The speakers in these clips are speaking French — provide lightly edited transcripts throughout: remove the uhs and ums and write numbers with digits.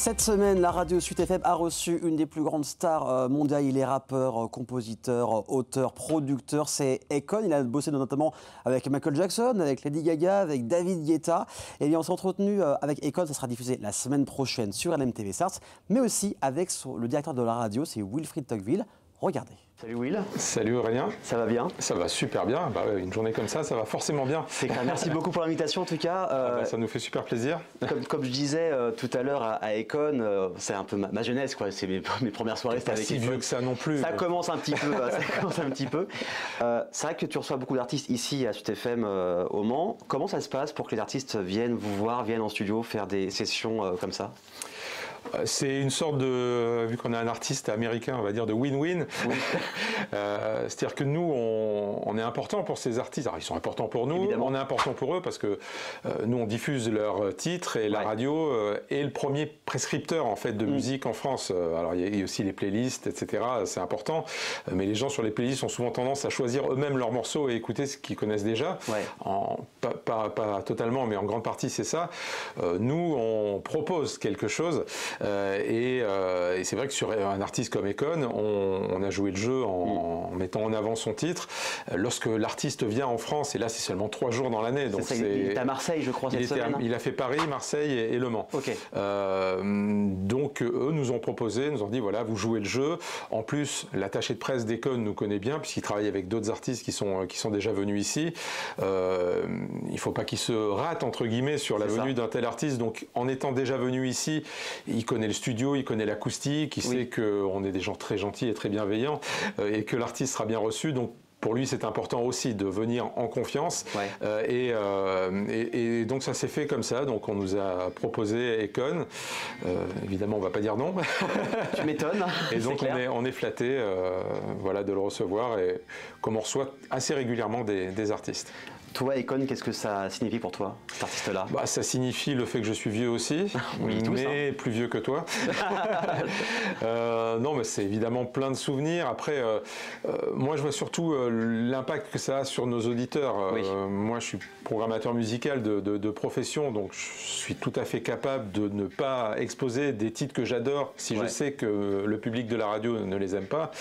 Cette semaine, la radio Sud FM a reçu une des plus grandes stars mondiales. Il est rappeur, compositeur, auteur, producteur. C'est Akon. Il a bossé notamment avec Michael Jackson, avec Lady Gaga, avec David Guetta. Et bien, on s'est entretenu avec Akon. Ça sera diffusé la semaine prochaine sur LMTV Stars, mais aussi avec le directeur de la radio, c'est Wilfried Tocqueville. Regardez. Salut Will. Salut Aurélien. Ça va bien? Ça va super bien. Bah, une journée comme ça va forcément bien. C'est clair. Merci beaucoup pour l'invitation en tout cas. Ça nous fait super plaisir. Comme je disais tout à l'heure à Akon, c'est un peu ma jeunesse, quoi. C'est mes premières soirées. C'était avec si vieux que ça non plus. Ça commence un petit peu. C'est vrai que tu reçois beaucoup d'artistes ici à Sud FM au Mans. Comment ça se passe pour que les artistes viennent vous voir, viennent en studio faire des sessions comme ça? C'est une sorte de, vu qu'on est un artiste américain, on va dire de win-win. Oui. C'est-à-dire que nous, on est important pour ces artistes. Alors, ils sont importants pour nous, évidemment. On est important pour eux parce que nous, on diffuse leurs titres et la radio est le premier prescripteur en fait de musique en France. Alors, il y a aussi les playlists, etc. C'est important. Mais les gens sur les playlists ont souvent tendance à choisir eux-mêmes leurs morceaux et écouter ce qu'ils connaissent déjà. Ouais. Pas totalement, mais en grande partie, c'est ça. Nous, on propose quelque chose. Et c'est vrai que sur un artiste comme Akon, on a joué le jeu en mettant en avant son titre. Lorsque l'artiste vient en France, et là c'est seulement 3 jours dans l'année. Il est à Marseille, je crois, cette semaine. Il a fait Paris, Marseille et Le Mans. Okay. Donc eux nous ont proposé, nous ont dit voilà, vous jouez le jeu. En plus, l'attaché de presse d'Akon nous connaît bien, puisqu'il travaille avec d'autres artistes qui sont déjà venus ici. Il ne faut pas qu'il se rate, entre guillemets, sur la venue d'un tel artiste. Donc en étant déjà venu ici, il connaît le studio, il connaît l'acoustique, il sait qu'on est des gens très gentils et très bienveillants et que l'artiste sera bien reçu. Donc pour lui, c'est important aussi de venir en confiance. Ouais. Et donc ça s'est fait comme ça. Donc on nous a proposé Akon. Évidemment, on ne va pas dire non. Tu m'étonnes. Et donc on est flatté voilà, de le recevoir et comme on reçoit assez régulièrement des artistes. Toi, Akon, qu'est-ce que ça signifie pour toi, cet artiste-là? Bah, ça signifie le fait que je suis vieux aussi, oui, mais plus vieux que toi. Non, mais c'est évidemment plein de souvenirs. Après, moi, je vois surtout l'impact que ça a sur nos auditeurs. Moi, je suis programmateur musical de profession, donc je suis tout à fait capable de ne pas exposer des titres que j'adore si je sais que le public de la radio ne les aime pas,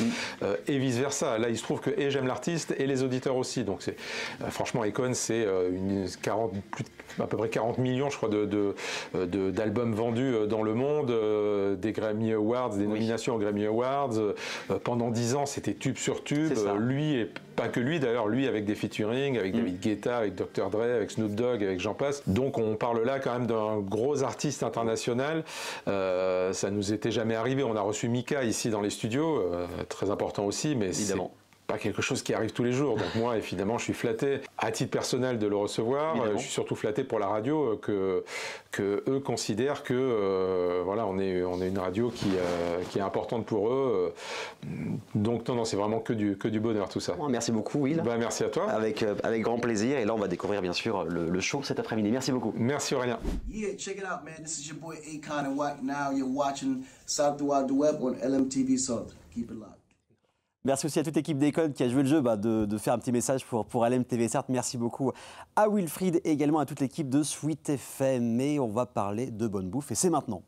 et vice-versa. Là, il se trouve que j'aime l'artiste et les auditeurs aussi. Donc, c'est franchement, Akon, c'est à peu près 40 millions, je crois, d'albums vendus dans le monde, des Grammy Awards, des nominations aux Grammy Awards. Pendant 10 ans, c'était tube sur tube. Lui, et pas que lui d'ailleurs, lui avec des featuring, avec David Guetta, avec Dr. Dre, avec Snoop Dogg, avec j'en passe. Donc on parle là quand même d'un gros artiste international. Ça nous était jamais arrivé. On a reçu Mika ici dans les studios, très important aussi, mais évidemment. Pas quelque chose qui arrive tous les jours. Donc moi, évidemment, je suis flatté à titre personnel de le recevoir. Je suis surtout flatté pour la radio que eux considèrent que voilà, on est une radio qui est importante pour eux. Donc non, c'est vraiment que du bonheur tout ça. Merci beaucoup, Will. Bah, merci à toi. Avec grand plaisir. Et là, on va découvrir bien sûr le show cet après-midi. Merci beaucoup. Merci Aurélien. Yeah, check it out, man. This is your boy Akon, and right now you're watching South Throughout the Web on LMTV South. Keep it locked. Merci aussi à toute l'équipe d'Akon qui a joué le jeu de faire un petit message pour LMTV Stars. Merci beaucoup à Wilfried et également à toute l'équipe de Sweet FM. Et on va parler de bonne bouffe et c'est maintenant.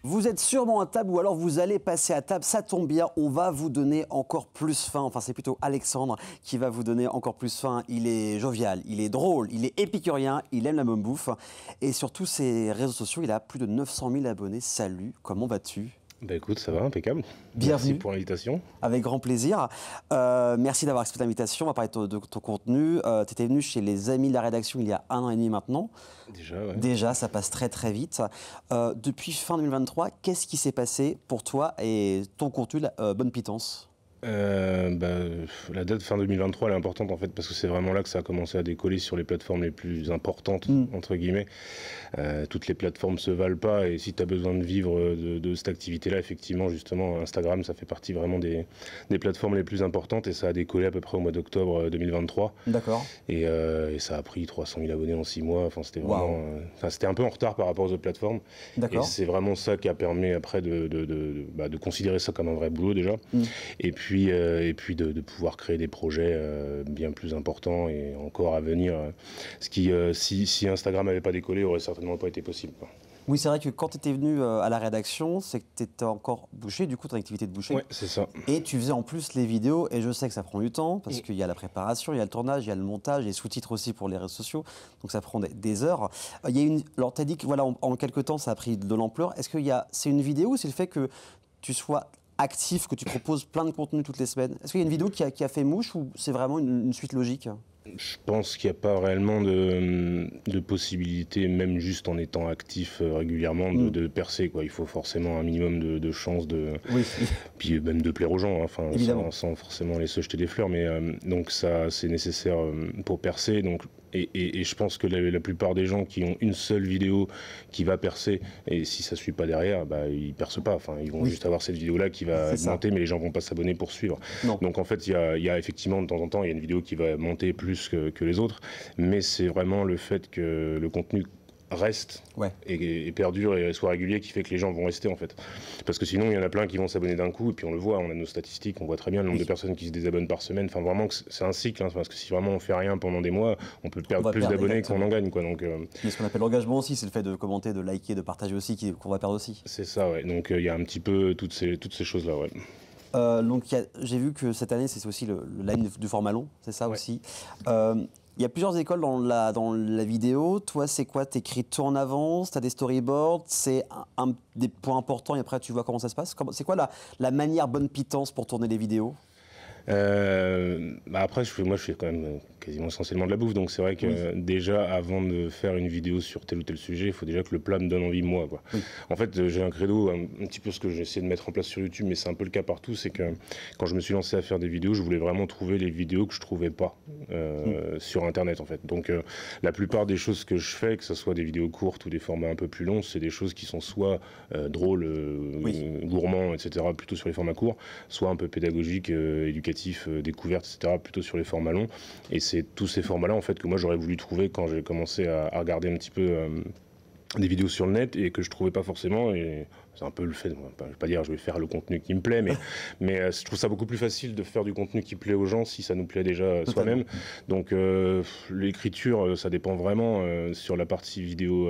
Vous êtes sûrement à table ou alors vous allez passer à table, ça tombe bien, on va vous donner encore plus faim. Enfin, c'est plutôt Alexandre qui va vous donner encore plus faim. Il est jovial, il est drôle, il est épicurien, il aime la bonne bouffe. Et sur tous ses réseaux sociaux, il a plus de 900 000 abonnés. Salut, comment vas-tu ? Bah écoute, ça va, impeccable. Bienvenue. Merci pour l'invitation. Avec grand plaisir. Merci d'avoir accepté l'invitation. On va parler de ton contenu. Tu étais venu chez les Amis de la rédaction il y a 1 an et demi maintenant. Déjà, ouais. Déjà, ça passe très très vite. Depuis fin 2023, qu'est-ce qui s'est passé pour toi et ton contenu, Bonne Pitance ? La date fin 2023 elle est importante en fait parce que c'est vraiment là que ça a commencé à décoller sur les plateformes les plus importantes entre guillemets. Toutes les plateformes se valent pas et si tu as besoin de vivre de cette activité là, effectivement justement Instagram ça fait partie vraiment des plateformes les plus importantes et ça a décollé à peu près au mois d'octobre 2023. D'accord. Et ça a pris 300 000 abonnés en 6 mois, enfin c'était vraiment c'était un peu en retard par rapport aux autres plateformes. D'accord. Et c'est vraiment ça qui a permis après de considérer ça comme un vrai boulot déjà. Et puis puis de pouvoir créer des projets bien plus importants et encore à venir. Ce qui, si Instagram n'avait pas décollé, aurait certainement pas été possible, quoi. Oui, c'est vrai que quand tu étais venu à la rédaction, c'est que tu étais encore boucher, du coup, ton activité de boucher. Ouais, c'est ça. Et tu faisais en plus les vidéos, et je sais que ça prend du temps, parce qu'il y a la préparation, il y a le tournage, il y a le montage, les sous-titres aussi pour les réseaux sociaux, donc ça prend des heures. Il y a alors, tu as dit que voilà, en quelques temps, ça a pris de l'ampleur. Est-ce que c'est une vidéo ou c'est le fait que tu sois actif, que tu proposes plein de contenus toutes les semaines? Est-ce qu'il y a une vidéo qui a fait mouche ou c'est vraiment une suite logique? Je pense qu'il n'y a pas réellement de possibilité, même juste en étant actif régulièrement, de percer, quoi. Il faut forcément un minimum de chances Oui. puis même de plaire aux gens, hein, enfin, Évidemment. sans forcément les jeter des fleurs, mais donc ça, c'est nécessaire pour percer. Donc, et je pense que la plupart des gens qui ont une seule vidéo qui va percer, et si ça ne suit pas derrière, bah, ils ne percent pas. Enfin, ils vont juste avoir cette vidéo-là qui va monter, mais les gens ne vont pas s'abonner pour suivre. Non. Donc en fait, il y a effectivement de temps en temps, il y a une vidéo qui va monter plus que les autres, mais c'est vraiment le fait que le contenu reste et perdure et soit régulier qui fait que les gens vont rester, en fait. Parce que sinon il y en a plein qui vont s'abonner d'un coup, et puis on le voit, on a nos statistiques, on voit très bien le nombre de personnes qui se désabonnent par semaine. Enfin vraiment c'est un cycle, hein, parce que si vraiment on fait rien pendant des mois, on peut perdre plus d'abonnés qu'on en gagne, quoi. Donc mais ce qu'on appelle l'engagement aussi, c'est le fait de commenter, de liker, de partager aussi qu'on va perdre aussi. c'est ça, ouais. Donc il y a un petit peu toutes ces choses là, ouais. Donc j'ai vu que cette année c'est aussi le line du format long, c'est ça aussi. Il y a plusieurs écoles dans la vidéo. Toi, c'est quoi? T'écris tout en avance, t'as des storyboards, c'est des points importants et après tu vois comment ça se passe. C'est quoi la manière bonne pitance pour tourner les vidéos? Après, je fais quand même quasiment essentiellement de la bouffe, donc c'est vrai que déjà, avant de faire une vidéo sur tel ou tel sujet, il faut déjà que le plat me donne envie, moi, quoi. En fait, j'ai un credo, un petit peu ce que j'essaie de mettre en place sur YouTube, mais c'est un peu le cas partout, c'est que quand je me suis lancé à faire des vidéos, je voulais vraiment trouver les vidéos que je trouvais pas sur Internet, en fait. Donc, la plupart des choses que je fais, que ce soit des vidéos courtes ou des formats un peu plus longs, c'est des choses qui sont soit drôles, gourmands, etc., plutôt sur les formats courts, soit un peu pédagogiques, éducatifs, découvertes, etc., plutôt sur les formats longs. Et c'est tous ces formats-là, en fait, que moi j'aurais voulu trouver quand j'ai commencé à regarder un petit peu des vidéos sur le net et que je trouvais pas forcément. Et c'est un peu le fait, je vais pas dire je vais faire le contenu qui me plaît, mais je trouve ça beaucoup plus facile de faire du contenu qui plaît aux gens si ça nous plaît déjà soi-même. Donc l'écriture, ça dépend vraiment sur la partie vidéo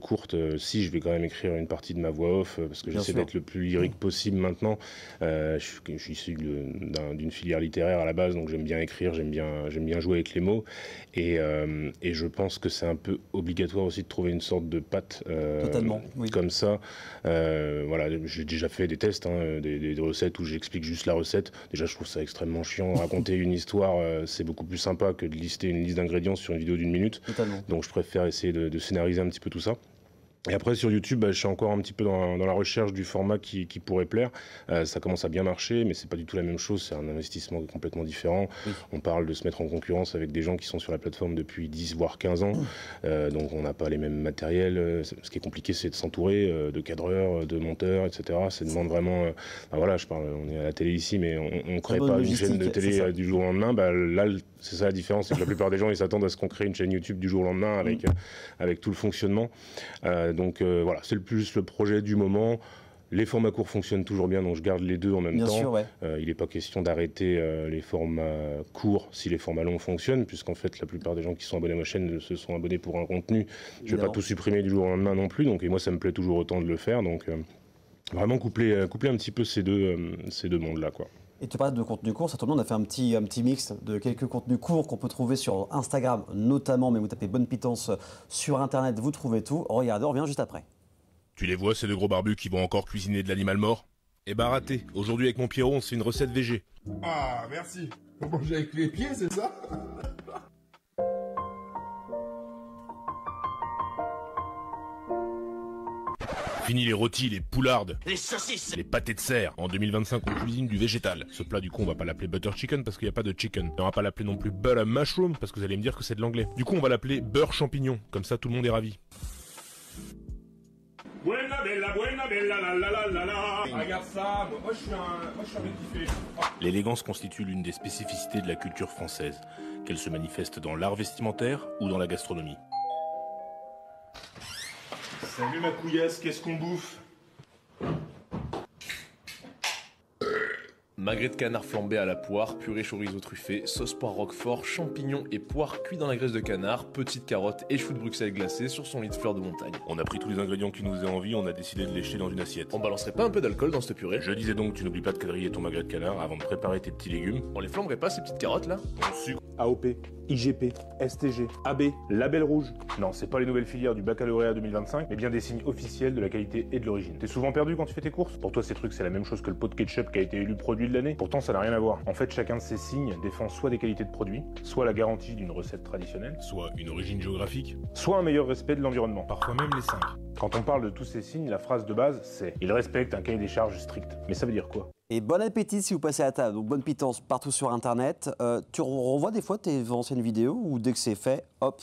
courte. Si je vais quand même écrire une partie de ma voix off parce que j'essaie d'être le plus lyrique possible maintenant. Je suis issu d'une filière littéraire à la base, donc j'aime bien écrire, j'aime bien jouer avec les mots et je pense que c'est un peu obligatoire aussi de trouver une sorte de patte comme ça. Voilà, j'ai déjà fait des tests, des recettes où j'explique juste la recette. Déjà, je trouve ça extrêmement chiant. Raconter une histoire, c'est beaucoup plus sympa que de lister une liste d'ingrédients sur une vidéo d'1 minute. Donc, je préfère essayer de scénariser un petit peu tout ça. Et après sur YouTube, je suis encore un petit peu dans la recherche du format qui pourrait plaire. Ça commence à bien marcher, mais c'est pas du tout la même chose, c'est un investissement complètement différent. On parle de se mettre en concurrence avec des gens qui sont sur la plateforme depuis 10 voire 15 ans, donc on n'a pas les mêmes matériels. Ce qui est compliqué, c'est de s'entourer de cadreurs, de monteurs, etc. Ça demande vraiment... voilà, on est à la télé ici, mais on ne crée pas une chaîne de télé du jour au lendemain. Là, c'est ça la différence, c'est que la plupart des gens, ils s'attendent à ce qu'on crée une chaîne YouTube du jour au lendemain avec tout le fonctionnement. Donc voilà, c'est le projet du moment. Les formats courts fonctionnent toujours bien, donc je garde les deux en même temps. Sûr, ouais. Il n'est pas question d'arrêter les formats courts si les formats longs fonctionnent, puisqu'en fait la plupart des gens qui sont abonnés à ma chaîne se sont abonnés pour un contenu. Je ne vais pas tout supprimer du jour au lendemain non plus, donc, et moi ça me plaît toujours autant de le faire. Donc vraiment coupler un petit peu ces deux mondes-là, quoi. Et tu parlais de contenu court, ça tombe bien, on a fait un petit mix de quelques contenus courts qu'on peut trouver sur Instagram notamment, mais vous tapez Bonne Pitance sur Internet, vous trouvez tout. Regardez, on revient juste après. Tu les vois, ces deux gros barbus qui vont encore cuisiner de l'animal mort? Eh ben raté, aujourd'hui avec mon Pierrot, on se fait une recette végé. Ah, merci. Faut manger avec les pieds, c'est ça? Fini les rôtis, les poulardes, les saucisses, les pâtés de cerf. En 2025, on cuisine du végétal. Ce plat, du coup, on va pas l'appeler butter chicken parce qu'il n'y a pas de chicken. On va pas l'appeler non plus butter mushroom parce que vous allez me dire que c'est de l'anglais. Du coup, on va l'appeler beurre champignon. Comme ça, tout le monde est ravi. Buena bella, la la la la la. Regarde ça, moi je suis un rectifié. L'élégance constitue l'une des spécificités de la culture française, qu'elle se manifeste dans l'art vestimentaire ou dans la gastronomie. Salut ma couillasse, qu'est-ce qu'on bouffe? Magret de canard flambé à la poire, purée chorizo truffé, sauce poire roquefort, champignons et poires cuits dans la graisse de canard, petites carottes et choux de Bruxelles glacés sur son lit de fleurs de montagne. On a pris tous les ingrédients qui nous faisaient envie, on a décidé de les jeter dans une assiette. On balancerait pas un peu d'alcool dans cette purée? Je disais donc, tu n'oublies pas de quadriller ton magret de canard avant de préparer tes petits légumes. On les flamberait pas ces petites carottes là? Ton sucre. AOP, IGP, STG, AB, label rouge. Non, c'est pas les nouvelles filières du baccalauréat 2025, mais bien des signes officiels de la qualité et de l'origine. T'es souvent perdu quand tu fais tes courses? Pour toi, ces trucs, c'est la même chose que le pot de ketchup qui a été élu produit de l'année? Pourtant, ça n'a rien à voir. En fait, chacun de ces signes défend soit des qualités de produits, soit la garantie d'une recette traditionnelle, Soit une origine géographique. soit un meilleur respect de l'environnement. Parfois même les 5. Quand on parle de tous ces signes, la phrase de base, c'est « Il respecte un cahier des charges strict ». Mais ça veut dire quoi? Et bon appétit si vous passez à table. Donc bonne pitance partout sur Internet. Tu revois des fois tes anciennes vidéos ou dès que c'est fait, hop.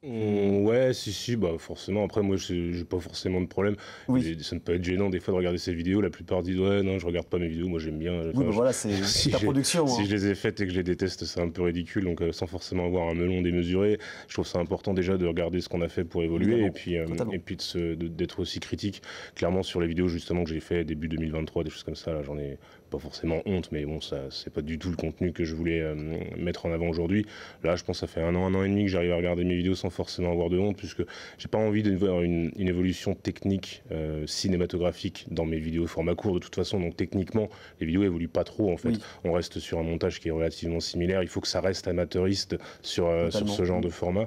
Ouais, si, bah forcément. Après, moi, j'ai pas forcément de problème. Oui. Ça ne peut être gênant des fois de regarder ces vidéos. La plupart disent ouais, non, je regarde pas mes vidéos. Moi, j'aime bien. Oui, bah voilà, c'est ta production. Si hein. je les ai faites et que je les déteste, c'est un peu ridicule. Donc, sans forcément avoir un melon démesuré, je trouve ça important déjà de regarder ce qu'on a fait pour évoluer Totalement. et puis d'être aussi critique. Clairement, sur les vidéos justement que j'ai fait début 2023, des choses comme ça, là, j'en ai pas forcément honte, mais bon, ça, c'est pas du tout le contenu que je voulais mettre en avant aujourd'hui. Là, je pense que ça fait un an et demi que j'arrive à regarder mes vidéos sans forcément avoir de honte, puisque j'ai pas envie de voir une évolution technique cinématographique dans mes vidéos format court de toute façon. Donc techniquement, les vidéos évoluent pas trop en fait. Oui. On reste sur un montage qui est relativement similaire. Il faut que ça reste amateuriste sur ce genre de format.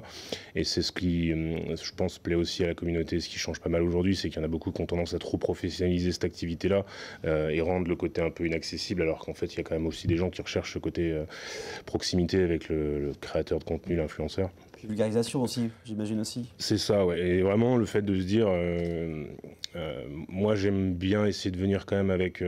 Et c'est ce qui, je pense, plaît aussi à la communauté. Ce qui change pas mal aujourd'hui, c'est qu'il y en a beaucoup qui ont tendance à trop professionnaliser cette activité-là et rendre le côté un peu inaccessible, alors qu'en fait, il y a quand même aussi des gens qui recherchent ce côté proximité avec le créateur de contenu, l'influenceur. Vulgarisation aussi, j'imagine aussi. C'est ça, ouais. Et vraiment, le fait de se dire, moi, j'aime bien essayer de venir quand même avec...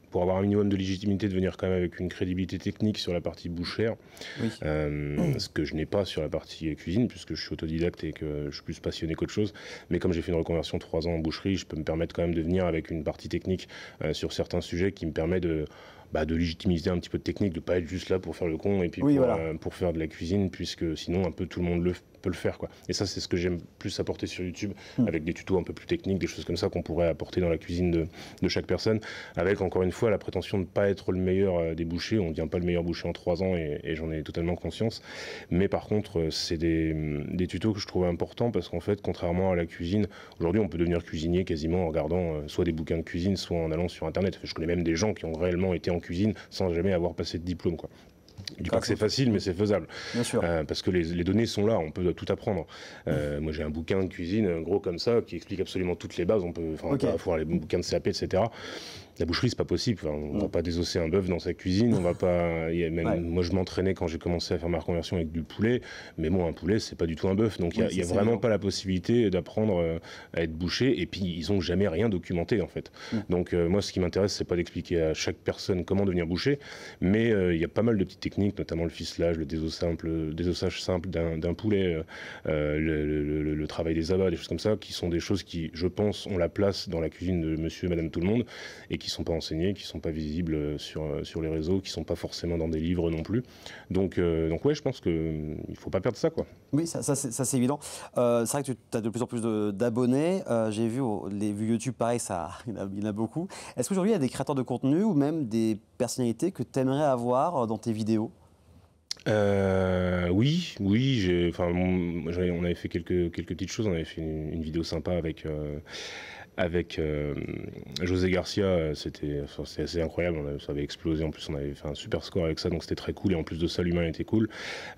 pour avoir un minimum de légitimité, de venir quand même avec une crédibilité technique sur la partie bouchère, Oui. ce que je n'ai pas sur la partie cuisine, puisque je suis autodidacte et que je suis plus passionné qu'autre chose. Mais comme j'ai fait une reconversion 3 ans en boucherie, je peux me permettre quand même de venir avec une partie technique sur certains sujets qui me permet de légitimiser un petit peu de technique, de pas être juste là pour faire le con et puis Oui, pour faire de la cuisine, puisque sinon un peu tout le monde peut le faire, quoi. Et ça, c'est ce que j'aime plus apporter sur YouTube, avec des tutos un peu plus techniques, des choses comme ça qu'on pourrait apporter dans la cuisine de chaque personne, avec encore une fois la prétention de ne pas être le meilleur des bouchers. On ne devient pas le meilleur boucher en 3 ans et j'en ai totalement conscience. Mais par contre, c'est des tutos que je trouve importants parce qu'en fait, contrairement à la cuisine, aujourd'hui on peut devenir cuisinier quasiment en regardant soit des bouquins de cuisine, soit en allant sur Internet. Je connais même des gens qui ont réellement été en cuisine sans jamais avoir passé de diplôme, quoi. Je dis pas que c'est facile, mais c'est faisable. Bien sûr. Parce que les données sont là, on peut tout apprendre. Moi, j'ai un bouquin de cuisine gros comme ça qui explique absolument toutes les bases. On peut avoir les bouquins de CAP, etc. La boucherie, c'est pas possible. Enfin, on va pas désosser un bœuf dans sa cuisine. On va pas. Moi, je m'entraînais quand j'ai commencé à faire ma reconversion avec du poulet. Mais bon, un poulet, c'est pas du tout un bœuf. Donc, il y a vraiment pas la possibilité d'apprendre à être boucher. Et puis, ils ont jamais rien documenté, en fait. Donc, moi, ce qui m'intéresse, c'est pas d'expliquer à chaque personne comment devenir boucher. Mais il y a pas mal de petites techniques, notamment le ficelage, le désossage simple d'un poulet, le travail des abats, des choses comme ça, qui sont des choses qui, je pense, ont la place dans la cuisine de monsieur et madame tout le monde et qui sont pas enseignées, qui sont pas visibles sur les réseaux, qui sont pas forcément dans des livres non plus. Donc ouais, je pense qu'il faut pas perdre ça, quoi. Oui, ça c'est évident. C'est vrai que tu as de plus en plus d'abonnés. J'ai vu les vues YouTube, pareil, il y en a beaucoup. Est-ce qu'aujourd'hui, il y a des créateurs de contenu ou même des personnalités que tu aimerais avoir dans tes vidéos ? Oui, on avait fait quelques petites choses. On avait fait une vidéo sympa avec José Garcia, c'était assez incroyable, ça avait explosé, en plus on avait fait un super score avec ça, donc c'était très cool, et en plus de ça l'humain était cool.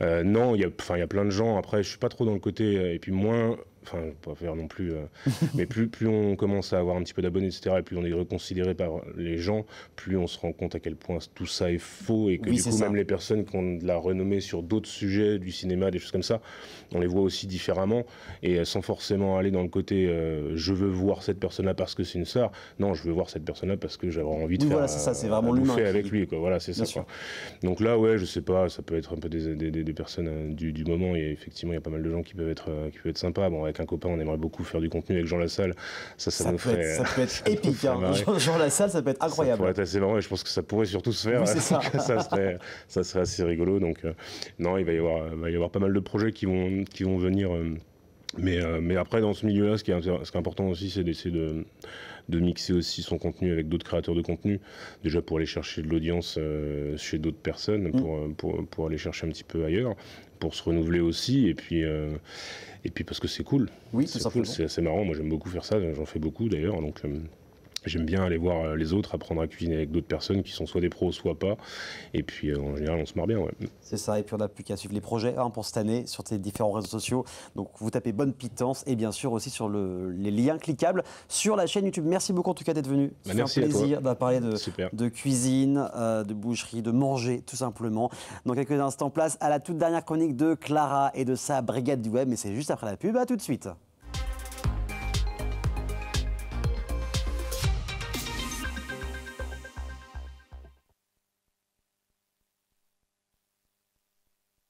Non, il y a plein de gens, après je suis pas trop dans le côté, et puis moins... Enfin, pas faire non plus, mais plus on commence à avoir un petit peu d'abonnés, etc., et plus on est reconsidéré par les gens, plus on se rend compte à quel point tout ça est faux, et que du coup, même les personnes qui ont de la renommée sur d'autres sujets, du cinéma, des choses comme ça, on les voit aussi différemment, et sans forcément aller dans le côté je veux voir cette personne-là parce que c'est une star. Non, je veux voir cette personne-là parce que j'avais envie de faire voilà, c'est vraiment l'humain avec lui, quoi. Voilà, c'est ça, quoi. Donc là, ouais, je sais pas, ça peut être un peu des personnes du moment, et effectivement, il y a pas mal de gens qui peuvent être sympas. Bon, avec un copain, on aimerait beaucoup faire du contenu avec Jean Lassalle. Ça nous ferait... Ça peut être épique, hein. Jean Lassalle, ça peut être incroyable. Ça pourrait être assez marrant, et je pense que ça pourrait surtout se faire. Oui, c'est ça. ça serait assez rigolo. Donc, non, il va y avoir pas mal de projets qui vont venir. Mais après, dans ce milieu-là, ce qui est important aussi, c'est d'essayer de mixer aussi son contenu avec d'autres créateurs de contenu, déjà pour aller chercher de l'audience chez d'autres personnes, pour aller chercher un petit peu ailleurs, pour se renouveler aussi, et puis parce que c'est cool. Oui, tout simplement. C'est assez marrant, moi j'aime beaucoup faire ça, j'en fais beaucoup d'ailleurs, donc j'aime bien aller voir les autres, apprendre à cuisiner avec d'autres personnes qui sont soit des pros, soit pas, et puis en général on se marre bien. Ouais. C'est ça, et puis on n'a plus qu'à suivre les projets pour cette année sur tes différents réseaux sociaux. Donc vous tapez Bonne Pitance et bien sûr aussi sur les liens cliquables sur la chaîne YouTube. Merci beaucoup en tout cas d'être venu. C'est un plaisir d'avoir parlé de cuisine, de boucherie, de manger tout simplement. Dans quelques instants, place à la toute dernière chronique de Clara et de sa brigade du web, mais c'est juste après la pub. À tout de suite.